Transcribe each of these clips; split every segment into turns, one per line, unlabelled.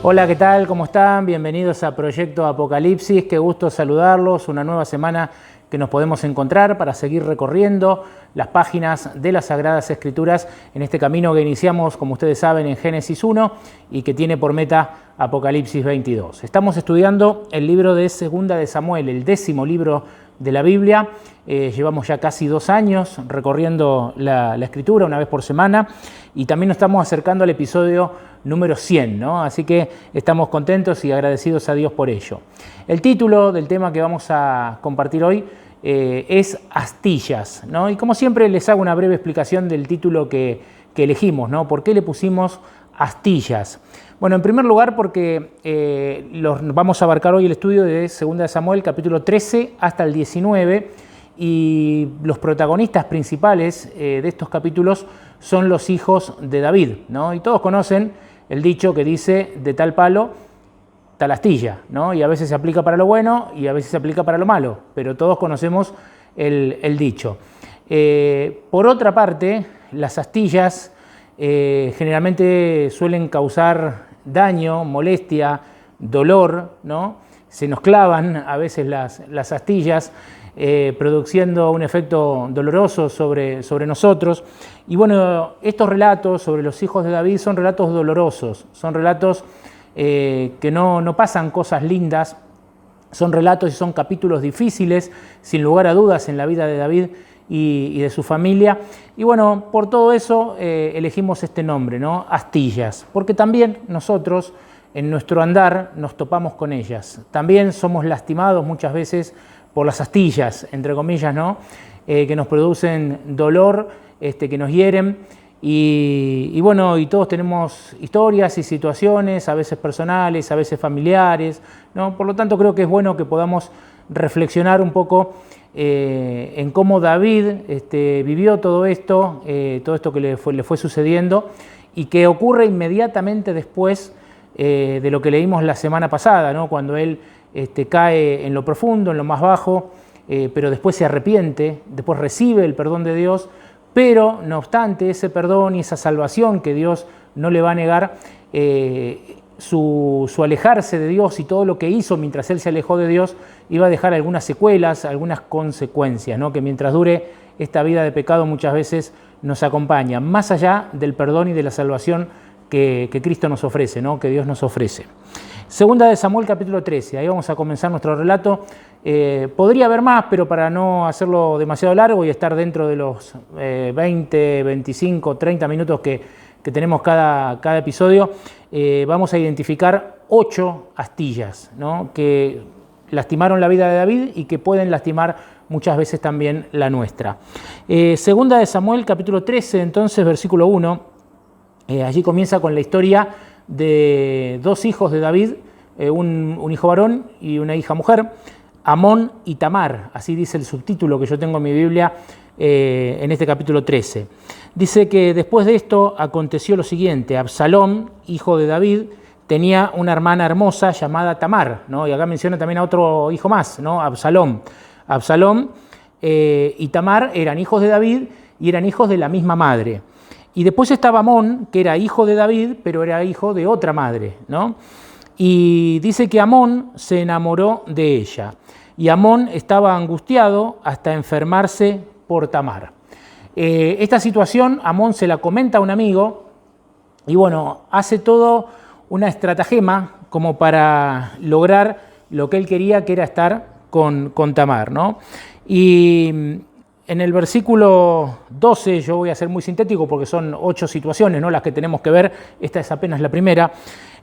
Hola, ¿qué tal? ¿Cómo están? Bienvenidos a Proyecto Apocalipsis. Qué gusto saludarlos. Una nueva semana que nos podemos encontrar para seguir recorriendo las páginas de las Sagradas Escrituras en este camino que iniciamos, como ustedes saben, en Génesis 1 y que tiene por meta Apocalipsis 22. Estamos estudiando el libro de Segunda de Samuel, el 10º libro de la Biblia. Llevamos ya casi 2 años recorriendo la Escritura una vez por semana y también nos estamos acercando al episodio número 100, ¿no? Así que estamos contentos y agradecidos a Dios por ello. El título del tema que vamos a compartir hoy es Astillas, ¿no? Y como siempre les hago una breve explicación del título que elegimos, ¿no? ¿Por qué le pusimos Astillas? Bueno, en primer lugar porque vamos a abarcar hoy el estudio de 2 de Samuel, capítulo 13 hasta el 19, y los protagonistas principales de estos capítulos son los hijos de David, ¿no? Y todos conocen el dicho que dice de tal palo, tal astilla, ¿no? Y a veces se aplica para lo bueno y a veces se aplica para lo malo, pero todos conocemos el dicho. Por otra parte, las astillas generalmente suelen causar daño, molestia, dolor, ¿no? Se nos clavan a veces las astillas, produciendo un efecto doloroso sobre nosotros. Y bueno, estos relatos sobre los hijos de David son relatos dolorosos, son relatos que no pasan cosas lindas, son relatos y son capítulos difíciles, sin lugar a dudas, en la vida de David y de su familia. Y bueno, por todo eso elegimos este nombre, ¿no? Astillas, porque también nosotros en nuestro andar nos topamos con ellas. También somos lastimados muchas veces por las astillas, entre comillas, ¿no? Que nos producen dolor, que nos hieren. Y bueno, y todos tenemos historias y situaciones, a veces personales, a veces familiares, ¿no? Por lo tanto, creo que es bueno que podamos reflexionar un poco en cómo David vivió todo esto que le fue sucediendo y que ocurre inmediatamente después de lo que leímos la semana pasada, ¿no? Cuando él cae en lo profundo, en lo más bajo, pero después se arrepiente, después recibe el perdón de Dios, pero no obstante ese perdón y esa salvación que Dios no le va a negar, su alejarse de Dios y todo lo que hizo mientras él se alejó de Dios iba a dejar algunas secuelas, algunas consecuencias, ¿no? Que mientras dure esta vida de pecado muchas veces nos acompaña, más allá del perdón y de la salvación que Cristo nos ofrece, ¿no? Que Dios nos ofrece. Segunda de Samuel, capítulo 13, ahí vamos a comenzar nuestro relato. Podría haber más, pero para no hacerlo demasiado largo y estar dentro de los 20, 25, 30 minutos que tenemos cada episodio, vamos a identificar 8 astillas, ¿no? Que lastimaron la vida de David y que pueden lastimar muchas veces también la nuestra. Segunda de Samuel, capítulo 13, entonces, versículo 1, allí comienza con la historia de 2 hijos de David, un hijo varón y una hija mujer, Amón y Tamar, así dice el subtítulo que yo tengo en mi Biblia en este capítulo 13. Dice que después de esto aconteció lo siguiente: Absalom, hijo de David, tenía una hermana hermosa llamada Tamar, ¿no? Y acá menciona también a otro hijo más, ¿no? Absalom y Tamar eran hijos de David y eran hijos de la misma madre. Y después estaba Amón, que era hijo de David, pero era hijo de otra madre, ¿no? Y dice que Amón se enamoró de ella. Y Amón estaba angustiado hasta enfermarse por Tamar. Esta situación Amón se la comenta a un amigo y bueno, hace todo una estratagema como para lograr lo que él quería, que era estar con Tamar, ¿no? Y en el versículo 12, yo voy a ser muy sintético porque son 8 situaciones, ¿no? Las que tenemos que ver, esta es apenas la primera.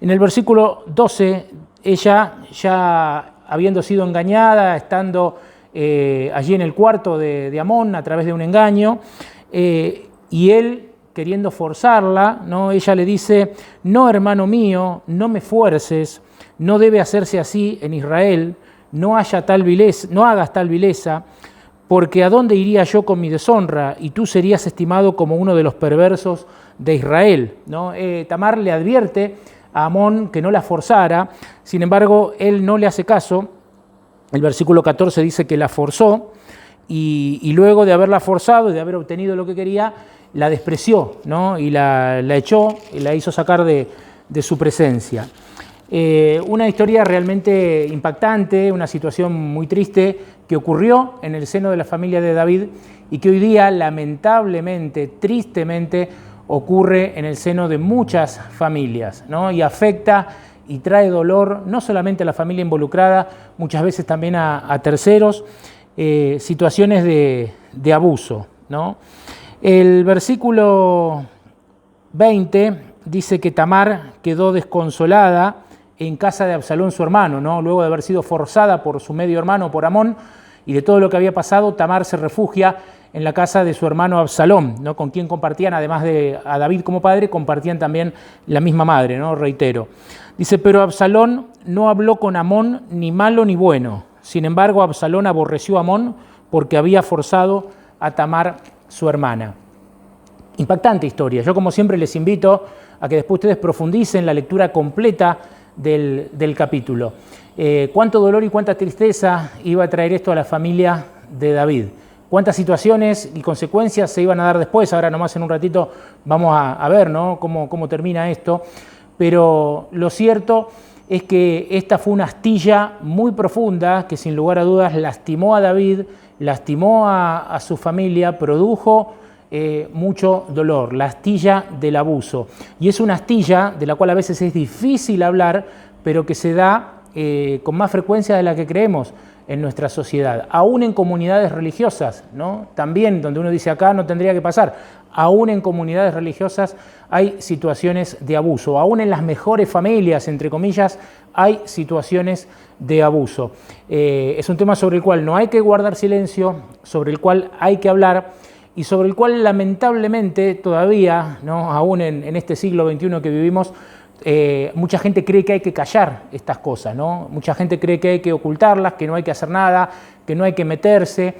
En el versículo 12, ella ya habiendo sido engañada, estando allí en el cuarto de Amón a través de un engaño, y él queriendo forzarla, ¿no? Ella le dice: no, hermano mío, no me fuerces, no debe hacerse así en Israel, no hagas tal vileza, porque ¿a dónde iría yo con mi deshonra? Y tú serías estimado como uno de los perversos de Israel, ¿no? Tamar le advierte a Amón que no la forzara, sin embargo, él no le hace caso. El versículo 14 dice que la forzó y luego de haberla forzado y de haber obtenido lo que quería, la despreció, ¿no? Y la echó y la hizo sacar de su presencia. Una historia realmente impactante, una situación muy triste que ocurrió en el seno de la familia de David y que hoy día, lamentablemente, tristemente, ocurre en el seno de muchas familias, ¿no? Y afecta y trae dolor no solamente a la familia involucrada, muchas veces también a terceros, situaciones de abuso, ¿no? El versículo 20 dice que Tamar quedó desconsolada en casa de Absalón, su hermano, ¿no? Luego de haber sido forzada por su medio hermano, por Amón, y de todo lo que había pasado, Tamar se refugia en la casa de su hermano Absalón, ¿no? Con quien compartían, además de a David como padre, compartían también la misma madre, ¿no? Reitero. Dice, pero Absalón no habló con Amón ni malo ni bueno. Sin embargo, Absalón aborreció a Amón porque había forzado a Tamar, su hermana. Impactante historia. Yo, como siempre, les invito a que después ustedes profundicen la lectura completa del capítulo. Cuánto dolor y cuánta tristeza iba a traer esto a la familia de David. Cuántas situaciones y consecuencias se iban a dar después. Ahora nomás en un ratito vamos a ver, ¿no? cómo termina esto. Pero lo cierto es que esta fue una astilla muy profunda que sin lugar a dudas lastimó a David, lastimó a su familia, produjo mucho dolor, la astilla del abuso. Y es una astilla de la cual a veces es difícil hablar, pero que se da con más frecuencia de la que creemos en nuestra sociedad, aún en comunidades religiosas, ¿no? También donde uno dice acá no tendría que pasar, aún en comunidades religiosas hay situaciones de abuso, aún en las mejores familias, entre comillas, hay situaciones de abuso. Es un tema sobre el cual no hay que guardar silencio, sobre el cual hay que hablar y sobre el cual lamentablemente todavía, ¿no? Aún en este siglo XXI que vivimos, mucha gente cree que hay que callar estas cosas, ¿no? Mucha gente cree que hay que ocultarlas, que no hay que hacer nada, que no hay que meterse,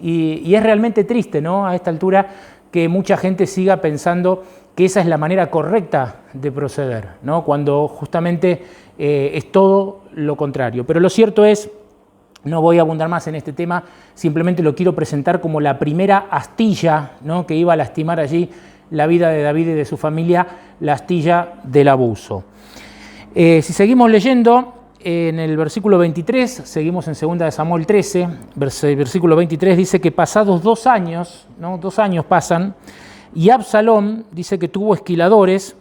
y es realmente triste, ¿no? A esta altura que mucha gente siga pensando que esa es la manera correcta de proceder, ¿no? Cuando justamente es todo lo contrario. Pero lo cierto es, no voy a abundar más en este tema, simplemente lo quiero presentar como la primera astilla, ¿no? Que iba a lastimar allí la vida de David y de su familia, la astilla del abuso. Si seguimos leyendo, en el versículo 23, seguimos en 2 de Samuel 13, versículo 23 dice que pasados 2 años, ¿no? 2 años pasan, y Absalón dice que tuvo esquiladores,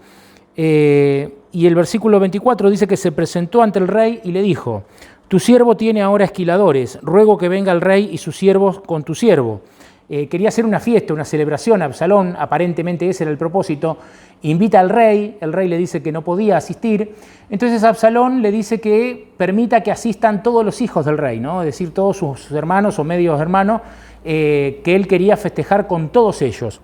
y el versículo 24 dice que se presentó ante el rey y le dijo, tu siervo tiene ahora esquiladores, ruego que venga el rey y sus siervos con tu siervo. Quería hacer una fiesta, una celebración. Absalón, aparentemente ese era el propósito, invita al rey, el rey le dice que no podía asistir, entonces Absalón le dice que permita que asistan todos los hijos del rey, ¿no? Es decir, todos sus hermanos o medios hermanos, que él quería festejar con todos ellos.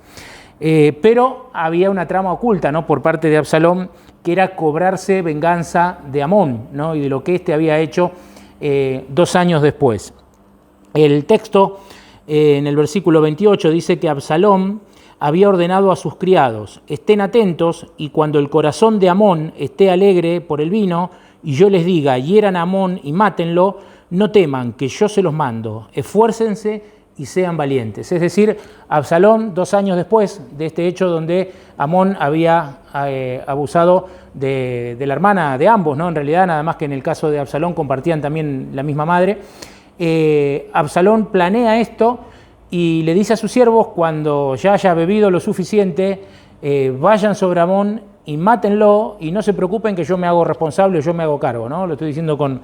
Pero había una trama oculta, ¿no? Por parte de Absalón, que era cobrarse venganza de Amón, ¿no? Y de lo que éste había hecho 2 años después. El texto en el versículo 28 dice que Absalón había ordenado a sus criados, estén atentos y cuando el corazón de Amón esté alegre por el vino y yo les diga, hieran a Amón y mátenlo, no teman, que yo se los mando, esfuércense y sean valientes. Es decir, Absalón, 2 años después de este hecho donde Amón había abusado de la hermana de ambos, ¿no? En realidad, nada más que en el caso de Absalón compartían también la misma madre. Absalón planea esto y le dice a sus siervos, cuando ya haya bebido lo suficiente, vayan sobre Amón y mátenlo y no se preocupen que yo me hago responsable o yo me hago cargo, ¿no? Lo estoy diciendo con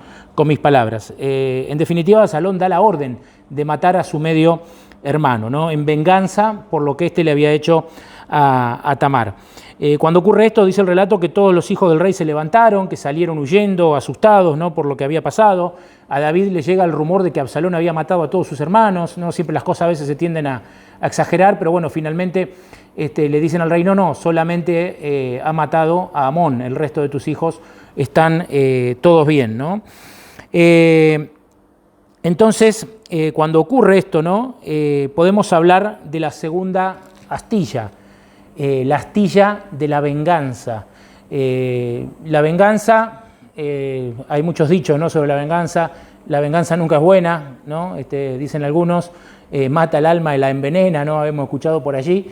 mis palabras. En definitiva, Absalón da la orden de matar a su medio hermano, ¿no? En venganza por lo que éste le había hecho a Tamar. Cuando ocurre esto, dice el relato que todos los hijos del rey se levantaron, que salieron huyendo, asustados, ¿no? Por lo que había pasado. A David le llega el rumor de que Absalón había matado a todos sus hermanos, ¿no? Siempre las cosas a veces se tienden a exagerar, pero bueno, finalmente le dicen al rey, no, solamente ha matado a Amón, el resto de tus hijos están todos bien, ¿no? Entonces, cuando ocurre esto, ¿no? Podemos hablar de la segunda astilla, la astilla de la venganza. La venganza, hay muchos dichos, ¿no? Sobre la venganza nunca es buena, ¿no? Dicen algunos, mata el alma y la envenena, ¿no? Hemos escuchado por allí.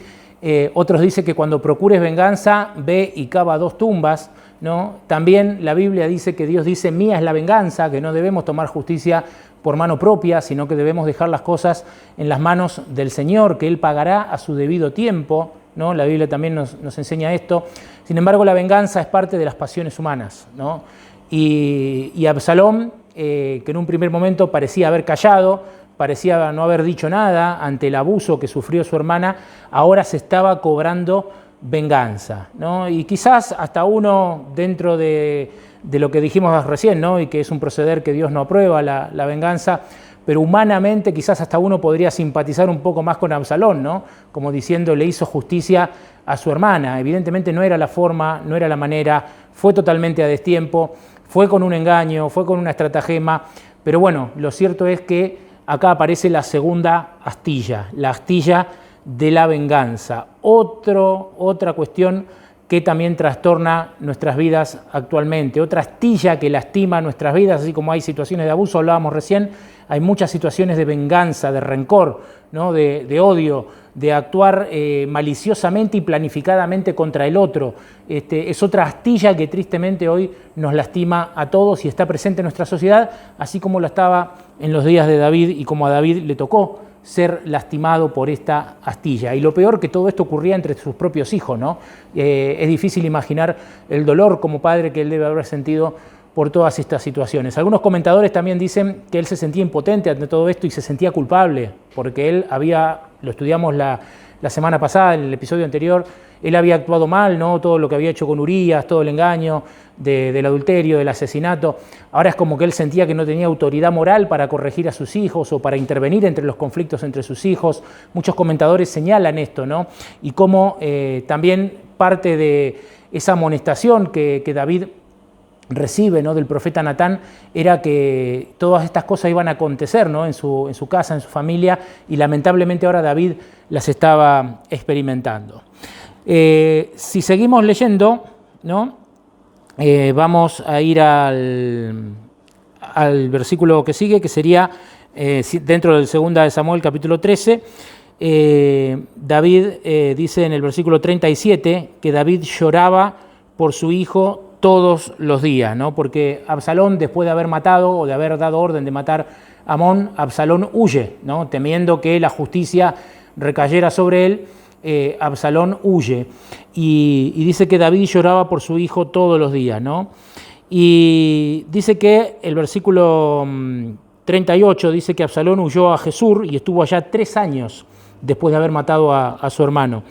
Otros dicen que cuando procures venganza, ve y cava 2 tumbas. ¿no? También la Biblia dice que Dios dice, mía es la venganza, que no debemos tomar justicia por mano propia, sino que debemos dejar las cosas en las manos del Señor, que Él pagará a su debido tiempo, ¿no? La Biblia también nos enseña esto. Sin embargo, la venganza es parte de las pasiones humanas, ¿no? Y Absalón, que en un primer momento parecía haber callado, parecía no haber dicho nada ante el abuso que sufrió su hermana, ahora se estaba cobrando venganza, ¿no? Y quizás hasta uno, dentro de lo que dijimos recién, ¿no? Y que es un proceder que Dios no aprueba, la venganza, pero humanamente quizás hasta uno podría simpatizar un poco más con Absalón, ¿no? Como diciendo, le hizo justicia a su hermana. Evidentemente no era la forma, no era la manera, fue totalmente a destiempo, fue con un engaño, fue con una estratagema, pero bueno, lo cierto es que acá aparece la segunda astilla, la astilla de la venganza. Otra cuestión que también trastorna nuestras vidas actualmente, otra astilla que lastima nuestras vidas, así como hay situaciones de abuso, hablábamos recién, hay muchas situaciones de venganza, de rencor, ¿no? de odio, de actuar maliciosamente y planificadamente contra el otro. Es otra astilla que tristemente hoy nos lastima a todos y está presente en nuestra sociedad, así como lo estaba en los días de David y como a David le tocó ser lastimado por esta astilla. Y lo peor, que todo esto ocurría entre sus propios hijos, ¿no? Es difícil imaginar el dolor como padre que él debe haber sentido por todas estas situaciones. Algunos comentadores también dicen que él se sentía impotente ante todo esto y se sentía culpable, porque él lo estudiamos la semana pasada, en el episodio anterior, él había actuado mal, ¿no? Todo lo que había hecho con Urías, todo el engaño del adulterio, del asesinato. Ahora es como que él sentía que no tenía autoridad moral para corregir a sus hijos o para intervenir entre los conflictos entre sus hijos. Muchos comentadores señalan esto, ¿no? Y cómo también parte de esa amonestación que David recibe, ¿no? del profeta Natán era que todas estas cosas iban a acontecer, ¿no? en su casa, en su familia, y lamentablemente ahora David las estaba experimentando. Si seguimos leyendo, ¿no? Vamos a ir al versículo que sigue, que sería dentro del 2 de Samuel capítulo 13. David dice en el versículo 37 que David lloraba por su hijo todos los días, ¿no? Porque Absalón, después de haber matado o de haber dado orden de matar a Amón, Absalón huye, ¿no? Temiendo que la justicia recayera sobre él, Absalón huye. Y dice que David lloraba por su hijo todos los días, ¿no? Y dice que el versículo 38 dice que Absalón huyó a Jesús y estuvo allá 3 años después de haber matado a su hermano.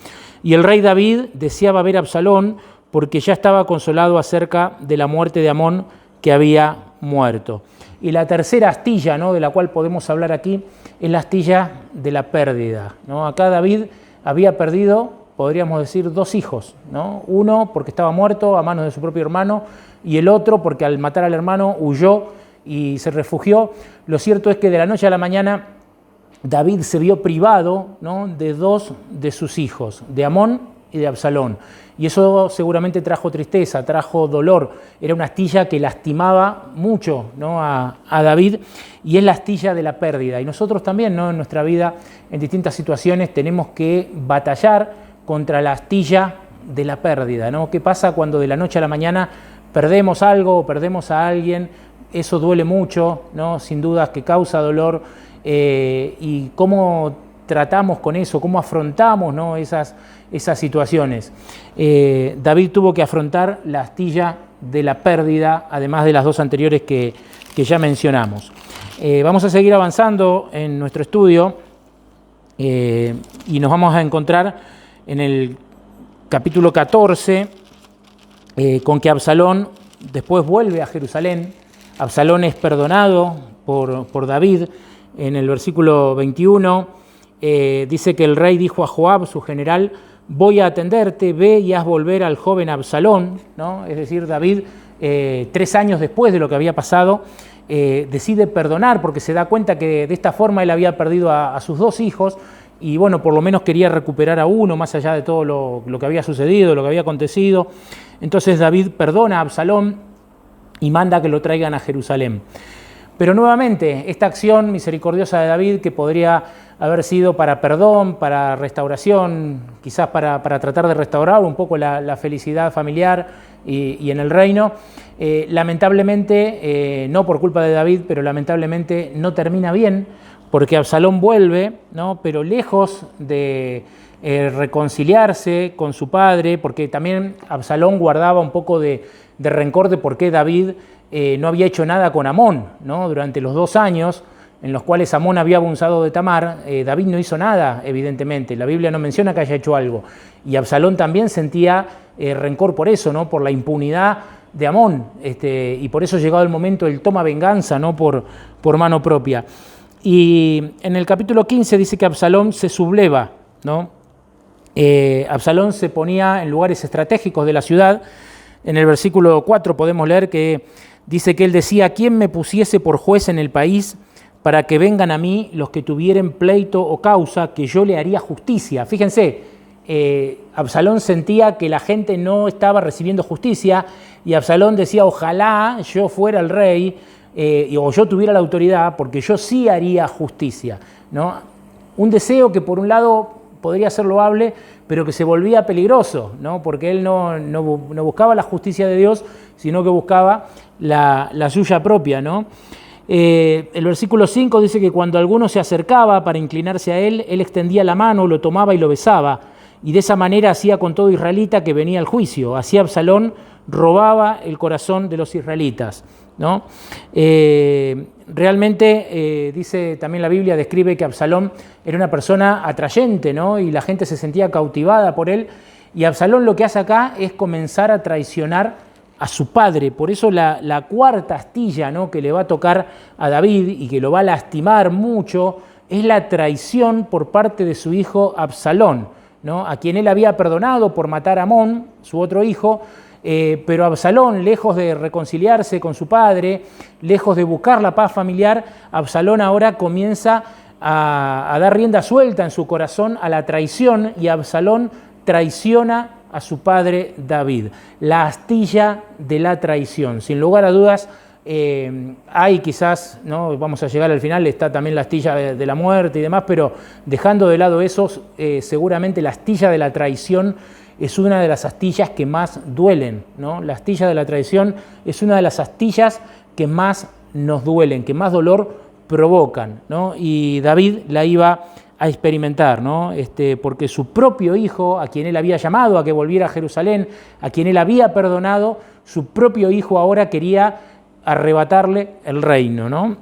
Y el rey David deseaba ver a Absalón porque ya estaba consolado acerca de la muerte de Amón, que había muerto. Y la tercera astilla, ¿no? de la cual podemos hablar aquí es la astilla de la pérdida, ¿no? Acá David había perdido, podríamos decir, 2 hijos, ¿no? Uno porque estaba muerto a manos de su propio hermano y el otro porque al matar al hermano huyó y se refugió. Lo cierto es que de la noche a la mañana David se vio privado, ¿no? de 2 de sus hijos, de Amón y de Absalón. Y eso seguramente trajo tristeza, trajo dolor. Era una astilla que lastimaba mucho, ¿no? a David, y es la astilla de la pérdida. Y nosotros también, ¿no? en nuestra vida, en distintas situaciones, tenemos que batallar contra la astilla de la pérdida, ¿no? ¿Qué pasa cuando de la noche a la mañana perdemos algo o perdemos a alguien? Eso duele mucho, ¿no? Sin dudas que causa dolor. Y cómo tratamos con eso, cómo afrontamos, ¿no? esas situaciones. David tuvo que afrontar la astilla de la pérdida, además de las 2 anteriores que ya mencionamos. Vamos a seguir avanzando en nuestro estudio y nos vamos a encontrar en el capítulo 14 con que Absalón después vuelve a Jerusalén. Absalón es perdonado por David. En el versículo 21 dice que el rey dijo a Joab, su general: voy a atenderte, ve y haz volver al joven Absalón, ¿no? Es decir, David, 3 años después de lo que había pasado, decide perdonar porque se da cuenta que de esta forma él había perdido a sus 2 hijos y bueno, por lo menos quería recuperar a uno más allá de todo lo que había sucedido, lo que había acontecido. Entonces David perdona a Absalón y manda que lo traigan a Jerusalén. Pero nuevamente, esta acción misericordiosa de David, que podría haber sido para perdón, para restauración, quizás para tratar de restaurar un poco la felicidad familiar y en el reino. Lamentablemente, no por culpa de David, pero lamentablemente no termina bien, porque Absalón vuelve, ¿no? Pero lejos de reconciliarse con su padre, porque también Absalón guardaba un poco de rencor de por qué David no había hecho nada con Amón, ¿no? Durante los 2 años en los cuales Amón había abusado de Tamar, David no hizo nada, evidentemente. La Biblia no menciona que haya hecho algo. Y Absalón también sentía rencor por eso, ¿no? Por la impunidad de Amón. Y por eso, llegado el momento, él toma venganza, ¿no? por mano propia. Y en el capítulo 15 dice que Absalón se subleva, ¿no? Absalón se ponía en lugares estratégicos de la ciudad. En el versículo 4 podemos leer que dice que él decía: ¿quién me pusiese por juez en el país para que vengan a mí los que tuvieren pleito o causa, que yo le haría justicia? Fíjense, Absalón sentía que la gente no estaba recibiendo justicia, y Absalón decía: ojalá yo fuera el rey, o yo tuviera la autoridad, porque yo sí haría justicia, ¿no? Un deseo que por un lado podría ser loable, pero que se volvía peligroso, ¿no? Porque él no buscaba la justicia de Dios, sino que buscaba la suya propia, ¿no? El versículo 5 dice que cuando alguno se acercaba para inclinarse a él, él extendía la mano, lo tomaba y lo besaba, y de esa manera hacía con todo israelita que venía al juicio. Así Absalón robaba el corazón de los israelitas, ¿no? Realmente, dice también la Biblia, describe que Absalón era una persona atrayente, ¿no? Y la gente se sentía cautivada por él, y Absalón lo que hace acá es comenzar a traicionar a su padre. Por eso la cuarta astilla, ¿no? que le va a tocar a David y que lo va a lastimar mucho es la traición por parte de su hijo Absalón, ¿no? A quien él había perdonado por matar a Amón, su otro hijo, pero Absalón, lejos de reconciliarse con su padre, lejos de buscar la paz familiar, Absalón ahora comienza a dar rienda suelta en su corazón a la traición, y Absalón traiciona a su padre David. La astilla de la traición. Sin lugar a dudas, hay quizás, ¿no? Vamos a llegar al final, está también la astilla de la muerte y demás, pero dejando de lado eso, seguramente la astilla de la traición es una de las astillas que más duelen, ¿no? La astilla de la traición es una de las astillas que más nos duelen, que más dolor provocan, ¿no? Y David la iba a experimentar, ¿no? Porque su propio hijo, a quien él había llamado a que volviera a Jerusalén, a quien él había perdonado, su propio hijo ahora quería arrebatarle el reino, ¿no?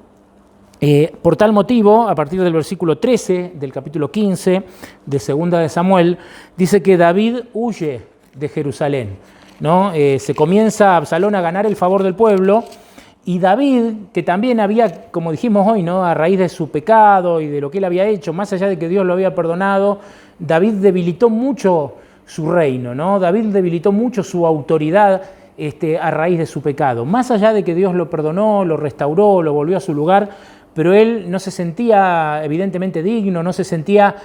Por tal motivo, a partir del versículo 13 del capítulo 15 de Segunda de Samuel, dice que David huye de Jerusalén, ¿no? Se comienza Absalón a ganar el favor del pueblo, y David, que también había, como dijimos hoy, ¿no? A raíz de su pecado y de lo que él había hecho, más allá de que Dios lo había perdonado, David debilitó mucho su reino, ¿no? David debilitó mucho su autoridad a raíz de su pecado. Más allá de que Dios lo perdonó, lo restauró, lo volvió a su lugar, pero él no se sentía evidentemente digno, no se sentía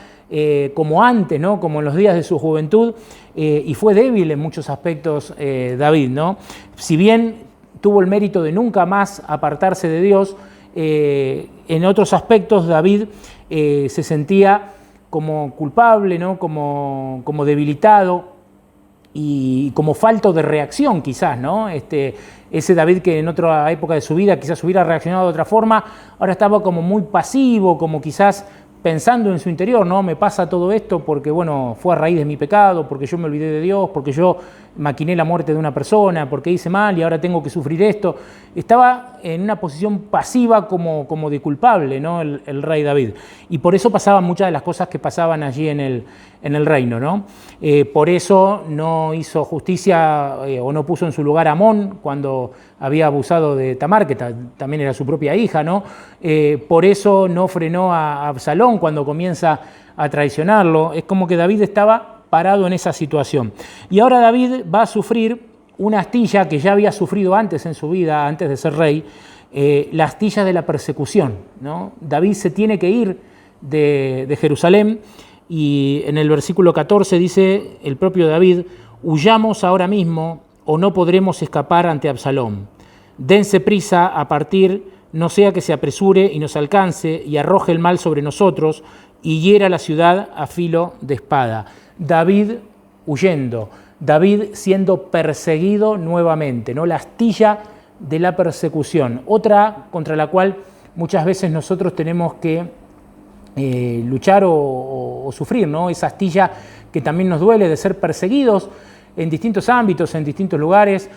como antes, ¿no? Como en los días de su juventud, y fue débil en muchos aspectos David, ¿no? Si bien tuvo el mérito de nunca más apartarse de Dios, en otros aspectos David se sentía como culpable, ¿no? como debilitado y como falto de reacción quizás, ¿no? Ese David que en otra época de su vida quizás hubiera reaccionado de otra forma, ahora estaba como muy pasivo, como quizás pensando en su interior, ¿no? Me pasa todo esto porque, bueno, fue a raíz de mi pecado, porque yo me olvidé de Dios, porque yo maquiné la muerte de una persona, porque hice mal y ahora tengo que sufrir esto. Estaba en una posición pasiva como de culpable, ¿no? El rey David. Y por eso pasaban muchas de las cosas que pasaban allí en el reino, ¿no? Por eso no hizo justicia o no puso en su lugar a Amón cuando había abusado de Tamar, que también era su propia hija, ¿no? Por eso no frenó a Absalón cuando comienza a traicionarlo. Es como que David estaba parado en esa situación. Y ahora David va a sufrir una astilla que ya había sufrido antes en su vida, antes de ser rey, la astilla de la persecución, ¿no? David se tiene que ir de Jerusalén, y en el versículo 14 dice el propio David: huyamos ahora mismo o no podremos escapar ante Absalón. Dense prisa a partir, no sea que se apresure y nos alcance y arroje el mal sobre nosotros y hiera la ciudad a filo de espada. David huyendo, David siendo perseguido nuevamente, ¿no? La astilla de la persecución, otra contra la cual muchas veces nosotros tenemos que luchar o sufrir, ¿no? Esa astilla que también nos duele de ser perseguidos en distintos ámbitos, en distintos lugares,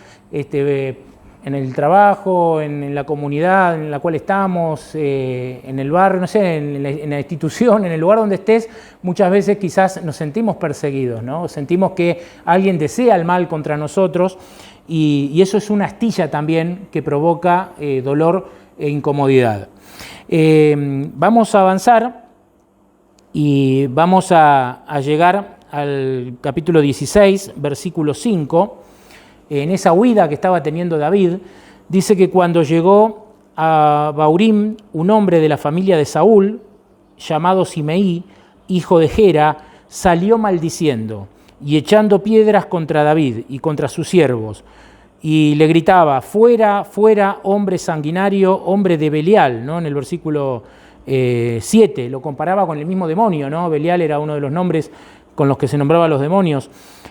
en el trabajo, en la comunidad en la cual estamos, en el barrio, no sé, en la institución, en el lugar donde estés, muchas veces quizás nos sentimos perseguidos, ¿no? Sentimos que alguien desea el mal contra nosotros y eso es una astilla también que provoca dolor e incomodidad. Vamos a avanzar y vamos a llegar al capítulo 16, versículo 5. En esa huida que estaba teniendo David, dice que cuando llegó a Baurim, un hombre de la familia de Saúl, llamado Simeí, hijo de Gera, salió maldiciendo y echando piedras contra David y contra sus siervos, y le gritaba: fuera, fuera, hombre sanguinario, hombre de Belial, ¿no? En el versículo 7, lo comparaba con el mismo demonio, ¿no? Belial era uno de los nombres con los que se nombraban los demonios.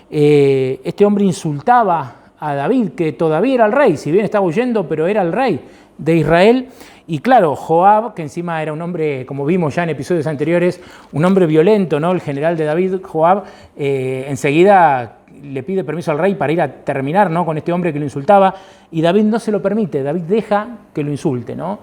Este hombre insultaba a David, que todavía era el rey, si bien estaba huyendo, pero era el rey de Israel. Y claro, Joab, que encima era un hombre, como vimos ya en episodios anteriores, un hombre violento, ¿no? El general de David, Joab, enseguida le pide permiso al rey para ir a terminar, ¿no? Con este hombre que lo insultaba, y David no se lo permite, David deja que lo insulte, ¿no?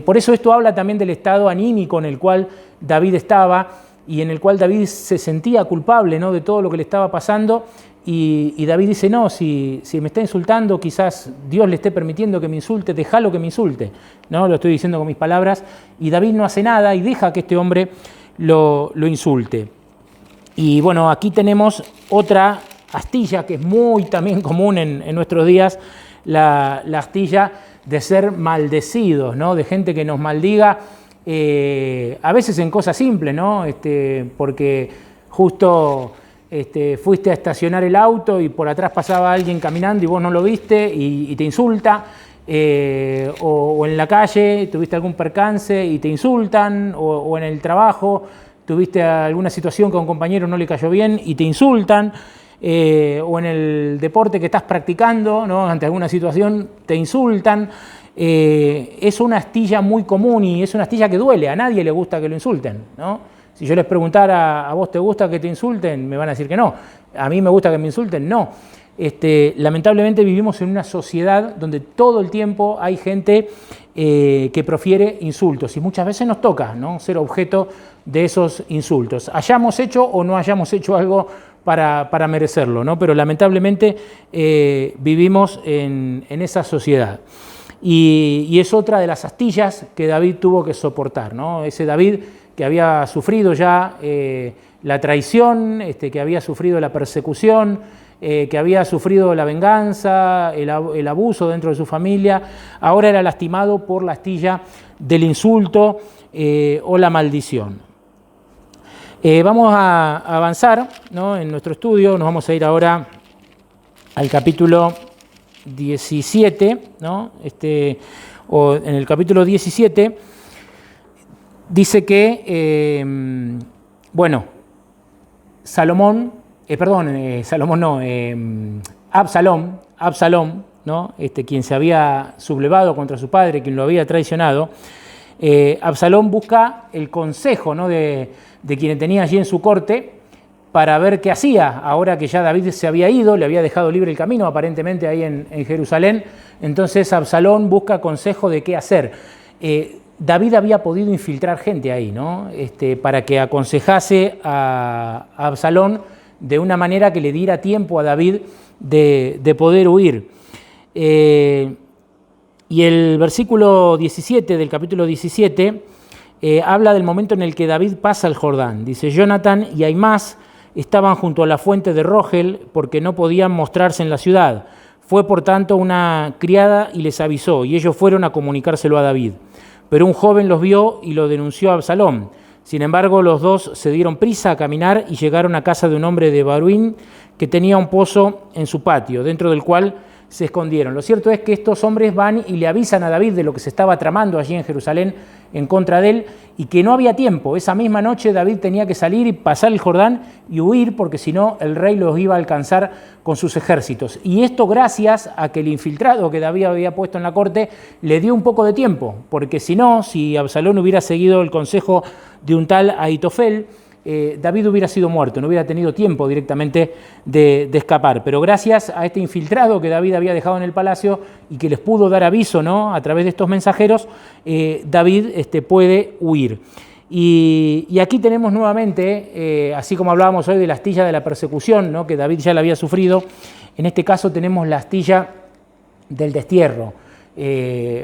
Por eso esto habla también del estado anímico en el cual David estaba y en el cual David se sentía culpable, ¿no? De todo lo que le estaba pasando. Y David dice: no, si me está insultando, quizás Dios le esté permitiendo que me insulte, déjalo que me insulte, ¿no? Lo estoy diciendo con mis palabras. Y David no hace nada y deja que este hombre lo insulte. Y bueno, aquí tenemos otra astilla que es muy también común en nuestros días, la astilla de ser maldecidos, ¿no? De gente que nos maldiga, a veces en cosas simples, ¿no? Porque justo fuiste a estacionar el auto y por atrás pasaba alguien caminando y vos no lo viste y te insulta, o en la calle tuviste algún percance y te insultan, o en el trabajo tuviste alguna situación que a un compañero no le cayó bien y te insultan, o en el deporte que estás practicando, ¿no? Ante alguna situación te insultan. Es una astilla muy común y es una astilla que duele, a nadie le gusta que lo insulten, ¿no? Si yo les preguntara: ¿a vos te gusta que te insulten?, me van a decir que no. ¿A mí me gusta que me insulten? No. Lamentablemente vivimos en una sociedad donde todo el tiempo hay gente que profiere insultos y muchas veces nos toca, ¿no? Ser objeto de esos insultos. Hayamos hecho o no hayamos hecho algo para merecerlo, ¿no? Pero lamentablemente vivimos en esa sociedad. Y es otra de las astillas que David tuvo que soportar, ¿no? Ese David que había sufrido ya la traición, que había sufrido la persecución, que había sufrido la venganza, el abuso dentro de su familia, ahora era lastimado por la astilla del insulto o la maldición. Vamos a avanzar, ¿no? En nuestro estudio, nos vamos a ir ahora al capítulo 17, ¿no? O en el capítulo 17 dice que, Absalón, ¿no? Quien se había sublevado contra su padre, quien lo había traicionado, Absalón busca el consejo, ¿no? de quien tenía allí en su corte para ver qué hacía, ahora que ya David se había ido, le había dejado libre el camino aparentemente ahí en Jerusalén. Entonces Absalón busca consejo de qué hacer. David había podido infiltrar gente ahí, ¿no? Para que aconsejase a Absalón de una manera que le diera tiempo a David de poder huir. Y el versículo 17 del capítulo 17 habla del momento en el que David pasa el Jordán. Dice: Jonatán y Ahimás estaban junto a la fuente de Rogel porque no podían mostrarse en la ciudad. Fue por tanto una criada y les avisó, y ellos fueron a comunicárselo a David. Pero un joven los vio y lo denunció a Absalón. Sin embargo, los dos se dieron prisa a caminar y llegaron a casa de un hombre de Baruín que tenía un pozo en su patio, dentro del cual se escondieron. Lo cierto es que estos hombres van y le avisan a David de lo que se estaba tramando allí en Jerusalén en contra de él y que no había tiempo. Esa misma noche David tenía que salir y pasar el Jordán y huir porque si no el rey los iba a alcanzar con sus ejércitos. Y esto gracias a que el infiltrado que David había puesto en la corte le dio un poco de tiempo, porque si no, si Absalón hubiera seguido el consejo de un tal Ahitofel, David hubiera sido muerto, no hubiera tenido tiempo directamente de escapar. Pero gracias a este infiltrado que David había dejado en el palacio y que les pudo dar aviso, ¿no?, a través de estos mensajeros, David puede huir. Y aquí tenemos nuevamente, así como hablábamos hoy de la astilla de la persecución, ¿no?, que David ya la había sufrido, en este caso tenemos la astilla del destierro.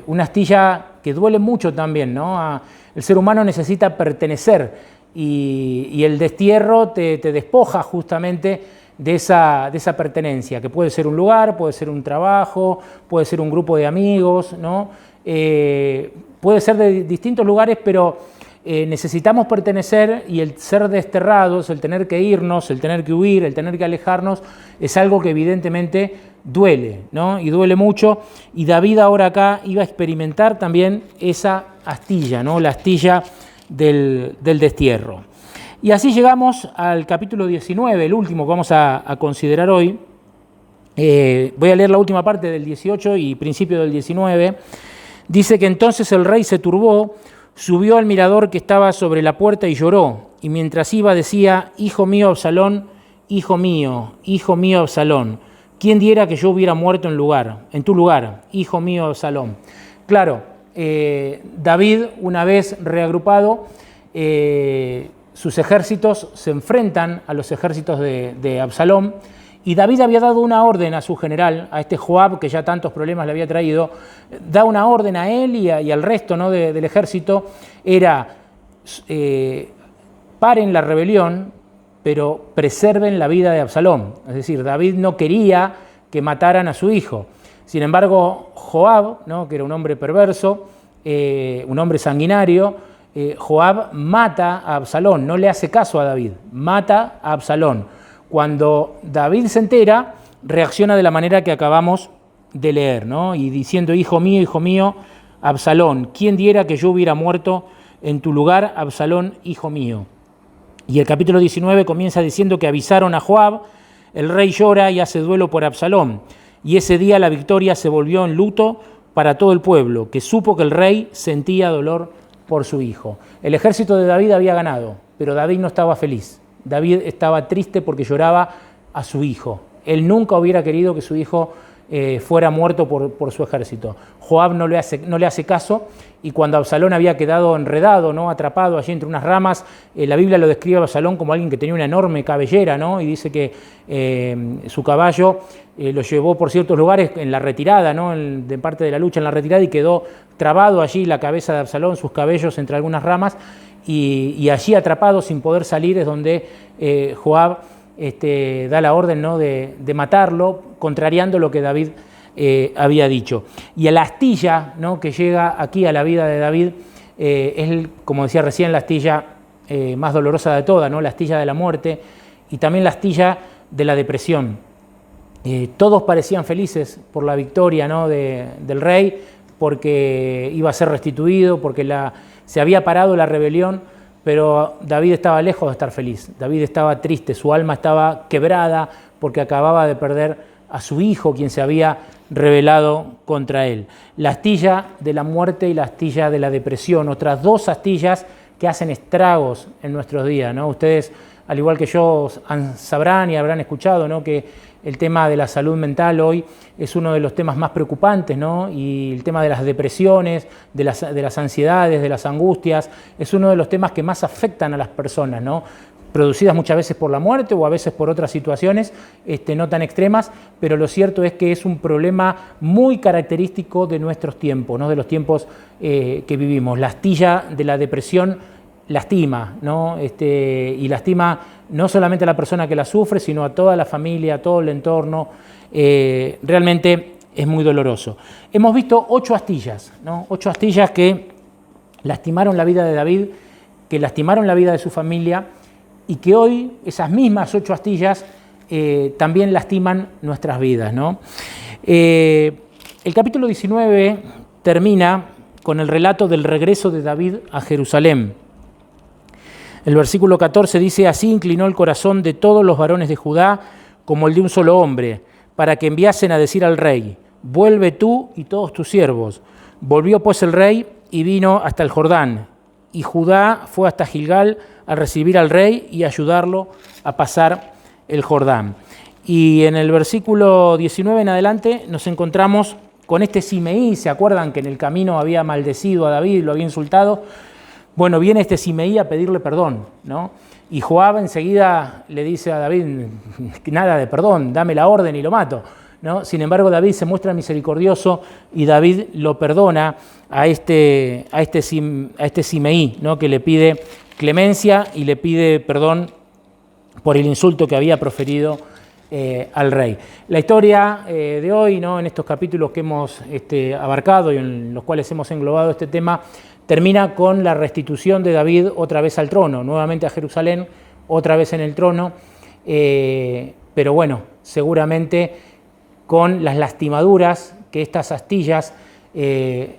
Una astilla que duele mucho también, ¿no? El ser humano necesita pertenecer. Y el destierro te despoja justamente de esa pertenencia, que puede ser un lugar, puede ser un trabajo, puede ser un grupo de amigos, ¿no? Puede ser de distintos lugares, pero necesitamos pertenecer y el ser desterrados, el tener que irnos, el tener que huir, el tener que alejarnos, es algo que evidentemente duele, ¿no? Y duele mucho. Y David ahora acá iba a experimentar también esa astilla, ¿no? La astilla del destierro. Y así llegamos al capítulo 19, el último que vamos a considerar hoy. Voy a leer la última parte del 18 y principio del 19. Dice que entonces el rey se turbó, subió al mirador que estaba sobre la puerta y lloró. Y mientras iba decía: hijo mío Absalón, hijo mío Absalón, ¿quién diera que yo hubiera muerto en tu lugar, hijo mío Absalón? Claro, David, una vez reagrupado, sus ejércitos se enfrentan a los ejércitos de Absalón, y David había dado una orden a su general, a este Joab, que ya tantos problemas le había traído, da una orden a él y al resto, ¿no?, del ejército, era paren la rebelión, pero preserven la vida de Absalón. Es decir, David no quería que mataran a su hijo. Sin embargo, Joab, ¿no?, que era un hombre perverso, un hombre sanguinario, Joab mata a Absalón, no le hace caso a David, mata a Absalón. Cuando David se entera, reacciona de la manera que acabamos de leer, ¿no?, y diciendo: hijo mío, Absalón, ¿quién diera que yo hubiera muerto en tu lugar, Absalón, hijo mío? Y el capítulo 19 comienza diciendo que avisaron a Joab, el rey llora y hace duelo por Absalón. Y ese día la victoria se volvió en luto para todo el pueblo, que supo que el rey sentía dolor por su hijo. El ejército de David había ganado, pero David no estaba feliz. David estaba triste porque lloraba a su hijo. Él nunca hubiera querido que su hijo fuera muerto por su ejército. Joab no le hace caso, y cuando Absalón había quedado enredado, ¿no?, atrapado allí entre unas ramas, la Biblia lo describe a Absalón como alguien que tenía una enorme cabellera, ¿no?, y dice que su caballo lo llevó por ciertos lugares en la retirada, ¿no?, de parte de la lucha en la retirada, y quedó trabado allí la cabeza de Absalón, sus cabellos entre algunas ramas, y allí atrapado sin poder salir es donde Joab da la orden, ¿no?, de matarlo, contrariando lo que David había dicho. Y a la astilla, ¿no?, que llega aquí a la vida de David es, como decía recién, la astilla más dolorosa de todas, ¿no?, la astilla de la muerte y también la astilla de la depresión. Todos parecían felices por la victoria, ¿no?, del rey, porque iba a ser restituido, porque se había parado la rebelión, pero David estaba lejos de estar feliz. David estaba triste, su alma estaba quebrada porque acababa de perder a su hijo, quien se había rebelado contra él. La astilla de la muerte y la astilla de la depresión, otras dos astillas que hacen estragos en nuestros días, ¿no? Ustedes, al igual que yo, sabrán y habrán escuchado, ¿no?, que el tema de la salud mental hoy es uno de los temas más preocupantes, ¿no? Y el tema de las depresiones, de las ansiedades, de las angustias, es uno de los temas que más afectan a las personas, ¿no?, producidas muchas veces por la muerte o a veces por otras situaciones no tan extremas, pero lo cierto es que es un problema muy característico de nuestros tiempos, ¿no?, de los tiempos que vivimos. La astilla de la depresión lastima, ¿no? Y lastima no solamente a la persona que la sufre, sino a toda la familia, a todo el entorno. Realmente es muy doloroso. Hemos visto 8 astillas, ¿no? 8 astillas que lastimaron la vida de David, que lastimaron la vida de su familia, y que hoy esas mismas 8 astillas también lastiman nuestras vidas, ¿no? El capítulo 19 termina con el relato del regreso de David a Jerusalén. El versículo 14 dice: así inclinó el corazón de todos los varones de Judá como el de un solo hombre, para que enviasen a decir al rey: vuelve tú y todos tus siervos. Volvió pues el rey y vino hasta el Jordán, y Judá fue hasta Gilgal a recibir al rey y ayudarlo a pasar el Jordán. Y en el versículo 19 en adelante nos encontramos con este Simeí. ¿Se acuerdan que en el camino había maldecido a David, lo había insultado? Bueno, viene este Simeí a pedirle perdón, ¿no? Y Joab enseguida le dice a David: nada de perdón, dame la orden y lo mato, ¿no? Sin embargo, David se muestra misericordioso y David lo perdona a este Simeí, ¿no? Que le pide clemencia y le pide perdón por el insulto que había proferido al rey. La historia de hoy, ¿no? En estos capítulos que hemos abarcado y en los cuales hemos englobado este tema, termina con la restitución de David otra vez al trono, nuevamente a Jerusalén, otra vez en el trono, pero bueno, seguramente con las lastimaduras que estas astillas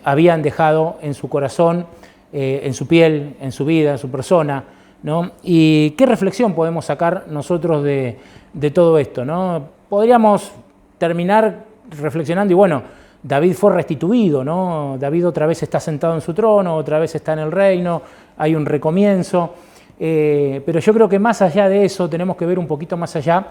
habían dejado en su corazón, en su piel, en su vida, en su persona, ¿no? ¿Y qué reflexión podemos sacar nosotros de todo esto, ¿no? Podríamos terminar reflexionando y bueno, David fue restituido, ¿no? David otra vez está sentado en su trono, otra vez está en el reino, hay un recomienzo, pero yo creo que más allá de eso tenemos que ver un poquito más allá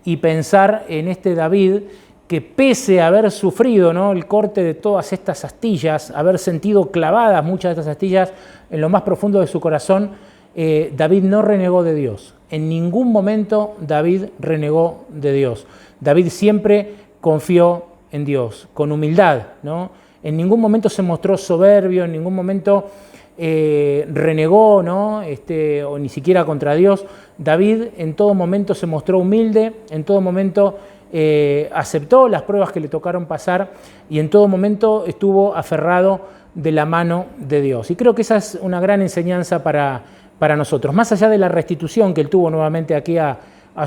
y pensar en este David que, pese a haber sufrido, ¿no?, el corte de todas estas astillas, haber sentido clavadas muchas de estas astillas en lo más profundo de su corazón, David no renegó de Dios. En ningún momento David renegó de Dios. David siempre confió en Dios, con humildad, ¿no? En ningún momento se mostró soberbio, en ningún momento renegó, ¿no? O ni siquiera contra Dios. David en todo momento se mostró humilde, en todo momento aceptó las pruebas que le tocaron pasar y en todo momento estuvo aferrado de la mano de Dios. Y creo que esa es una gran enseñanza para nosotros. Más allá de la restitución que él tuvo nuevamente aquí a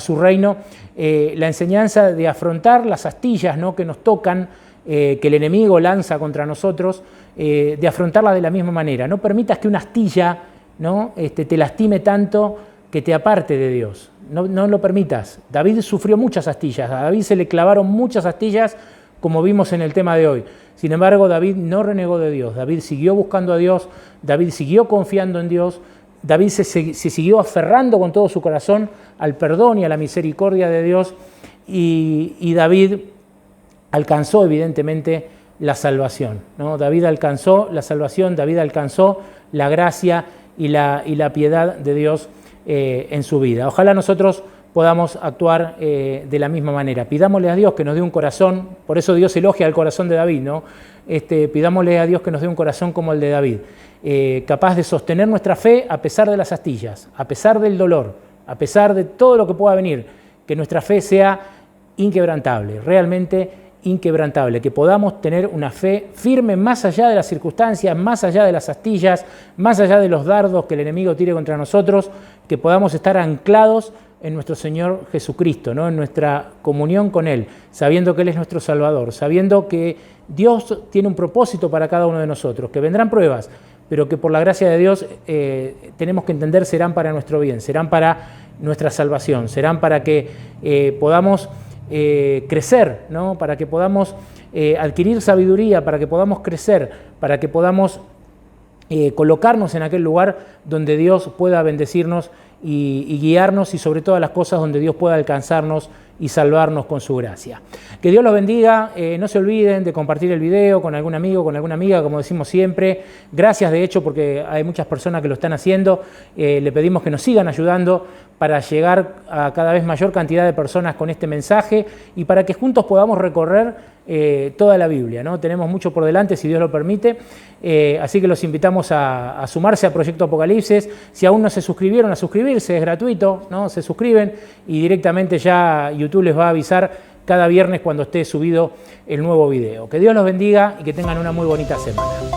su reino, la enseñanza de afrontar las astillas, ¿no?, que nos tocan, que el enemigo lanza contra nosotros, de afrontarla de la misma manera. No permitas que una astilla, ¿no?, te lastime tanto que te aparte de Dios. No lo permitas. David sufrió muchas astillas, a David se le clavaron muchas astillas, como vimos en el tema de hoy. Sin embargo, David no renegó de Dios, David siguió buscando a Dios, David siguió confiando en Dios, David se siguió aferrando con todo su corazón al perdón y a la misericordia de Dios, y David alcanzó evidentemente la salvación, ¿no? David alcanzó la salvación, David alcanzó la gracia y la piedad de Dios en su vida. Ojalá nosotros podamos actuar de la misma manera. Pidámosle a Dios que nos dé un corazón, por eso Dios elogia el corazón de David, ¿no? Pidámosle a Dios que nos dé un corazón como el de David, capaz de sostener nuestra fe a pesar de las astillas, a pesar del dolor, a pesar de todo lo que pueda venir, que nuestra fe sea inquebrantable, realmente inquebrantable, que podamos tener una fe firme más allá de las circunstancias, más allá de las astillas, más allá de los dardos que el enemigo tire contra nosotros, que podamos estar anclados en nuestro Señor Jesucristo, ¿no?, en nuestra comunión con Él, sabiendo que Él es nuestro Salvador, sabiendo que Dios tiene un propósito para cada uno de nosotros, que vendrán pruebas, pero que por la gracia de Dios tenemos que entender serán para nuestro bien, serán para nuestra salvación, serán para que podamos crecer, ¿no?, para que podamos adquirir sabiduría, para que podamos crecer, para que podamos colocarnos en aquel lugar donde Dios pueda bendecirnos y guiarnos, y sobre todas las cosas donde Dios pueda alcanzarnos y salvarnos con su gracia. Que Dios los bendiga. No se olviden de compartir el video con algún amigo, con alguna amiga, como decimos siempre. Gracias, de hecho, porque hay muchas personas que lo están haciendo. Le pedimos que nos sigan ayudando para llegar a cada vez mayor cantidad de personas con este mensaje y para que juntos podamos recorrer toda la Biblia, ¿no? Tenemos mucho por delante, si Dios lo permite, así que los invitamos a sumarse a Proyecto Apocalipsis. Si aún no se suscribieron, a suscribirse, es gratuito, ¿no? Se suscriben y directamente ya YouTube les va a avisar cada viernes cuando esté subido el nuevo video. Que Dios los bendiga y que tengan una muy bonita semana.